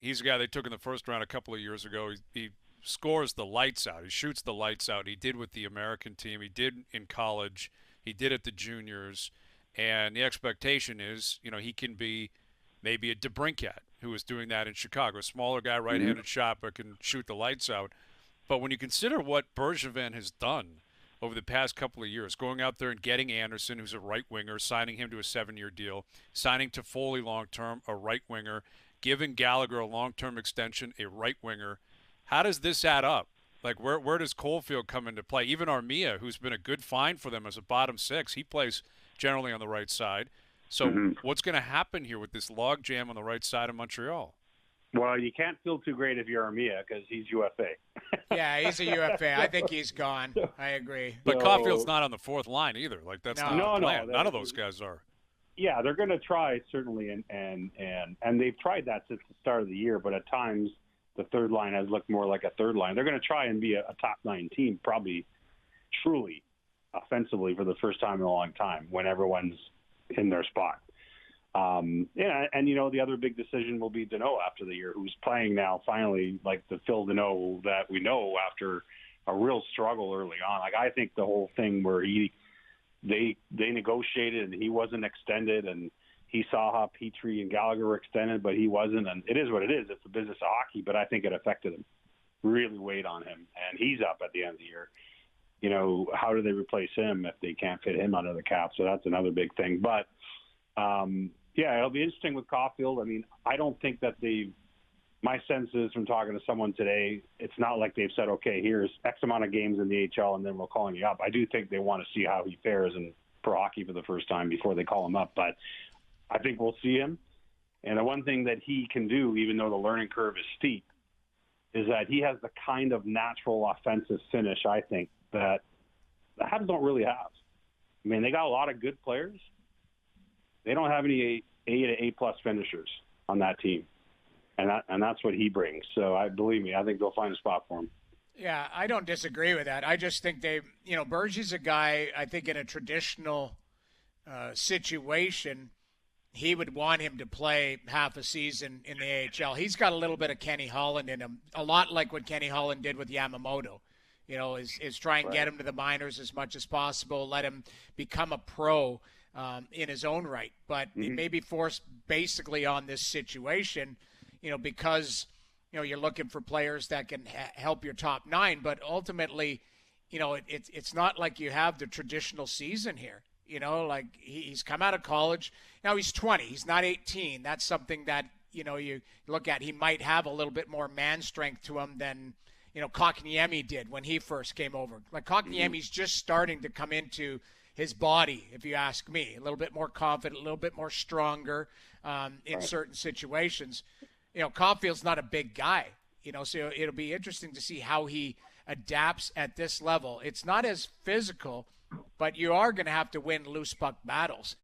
He's a guy they took in the first round a couple of years ago. He scores the lights out. He shoots the lights out. He did with the American team. He did in college. He did at the juniors. And the expectation is, he can be maybe a DeBrincat who was doing that in Chicago. A smaller guy, Mhm. right-handed shot, but can shoot the lights out. But when you consider what Bergevin has done over the past couple of years, going out there and getting Anderson, who's a right winger, signing him to a 7-year deal, signing Toffoli long term, a right winger, giving Gallagher a long term extension, a right winger. How does this add up? Like where does Colefield come into play? Even Armia, who's been a good find for them as a bottom six, he plays generally on the right side. So Mhm. what's going to happen here with this log jam on the right side of Montreal? Well, you can't feel too great if you're Armia because he's UFA. Yeah, he's a UFA. I think he's gone. so, I agree. But Caufield's so not on the fourth line either. Like that's not the No. no, plan. None of those guys are. yeah, they're going to try certainly, and they've tried that since the start of the year. But at times, the third line has looked more like a third line. They're going to try and be a top nine team, probably truly offensively for the first time in a long time when everyone's in their spot. Yeah, and the other big decision will be Deneau after the year, who's playing now finally like the Phil Deneau that we know after a real struggle early on. Like I think the whole thing where they negotiated and he wasn't extended, and he saw how Petrie and Gallagher were extended, but he wasn't, and it is what it is. It's the business of hockey, but I think it affected him, really weighed on him, and he's up at the end of the year. How do they replace him if they can't fit him under the cap? So that's another big thing. But yeah, it'll be interesting with Caufield. I mean, I don't think that my sense is from talking to someone today, it's not like they've said, okay, here's X amount of games in the AHL and then we're calling you up. I do think they want to see how he fares in pro hockey for the first time before they call him up. But I think we'll see him. And the one thing that he can do, even though the learning curve is steep, is that he has the kind of natural offensive finish, I think, that the Habs don't really have. I mean, they got a lot of good players. They don't have any A to A plus finishers on that team, and that's what he brings. So believe me, I think they'll find a spot for him. Yeah, I don't disagree with that. I just think Bergie's a guy, I think in a traditional situation, he would want him to play half a season in the AHL. He's got a little bit of Kenny Holland in him, a lot like what Kenny Holland did with Yamamoto. Is try and get him to the minors as much as possible, let him become a pro in his own right. But he may be forced basically on this situation, because you're looking for players that can help your top nine. But ultimately, it's not like you have the traditional season here. Like he's come out of college. Now he's 20. He's not 18. That's something that, you look at. He might have a little bit more man strength to him than, Kotkaniemi did when he first came over. Like Kotkaniemi's just starting to come into his body, if you ask me. A little bit more confident, a little bit more stronger in certain situations. Caufield's not a big guy, so it'll be interesting to see how he adapts at this level. It's not as physical, but you are going to have to win loose puck battles.